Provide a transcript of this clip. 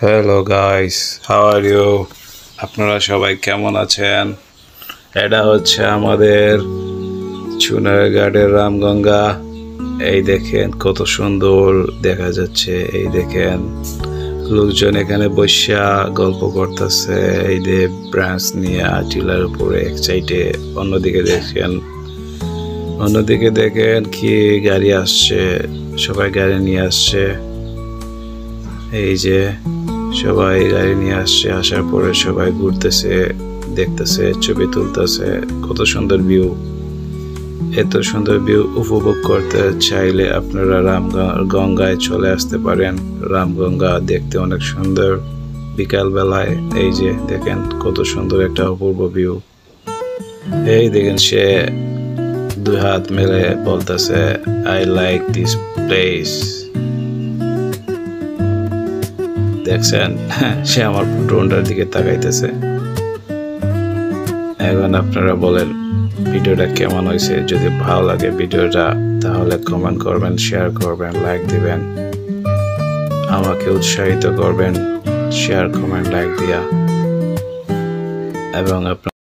Hello guys, how are you? আপনারা সবাই কেমন আছেন? এটা হচ্ছে আমাদের চুনারঘাটের রামগঙ্গা। এই দেখেন কত সুন্দর দেখা যাচ্ছে। এই দেখেন লোকজন এখানে বসা গল্প করতেছে। এই যে ব্রাঞ্চ নিয়ে টিলার উপরে এক সাইডে। অন্যদিকে দেখেন কি গাড়ি আসছে, সবাই গাড়ি নিয়ে আসছে। এই যে সবাই গাড়ি নিয়ে আসছে, আসার পরে সবাই ঘুরতেছে, দেখতেছে, ছবি তুলতেছে। কত সুন্দর ভিউ! এত সুন্দর ভিউ উপভোগ করতে চাইলে আপনারা রামগঙ্গায় চলে আসতে পারেন। রামগঙ্গা দেখতে অনেক সুন্দর। বিকাল বেলায় এই যে দেখেন কত সুন্দর একটা অপূর্ব ভিউ। এই দেখেন সে দুই হাত মেলে বলতেছে, আই লাইক দিস প্লেস। দেখছেন সে আমার ড্রোনটার দিকে তাকাইতেছে। এখন আপনারা বলেন ভিডিওটা কেমন হয়েছে। যদি ভালো লাগে ভিডিওটা তাহলে কমেন্ট করবেন, শেয়ার করবেন, লাইক দিবেন, আমাকে উৎসাহিত করবেন শেয়ার, কমেন্ট, লাইক দিয়া। এবং আপনার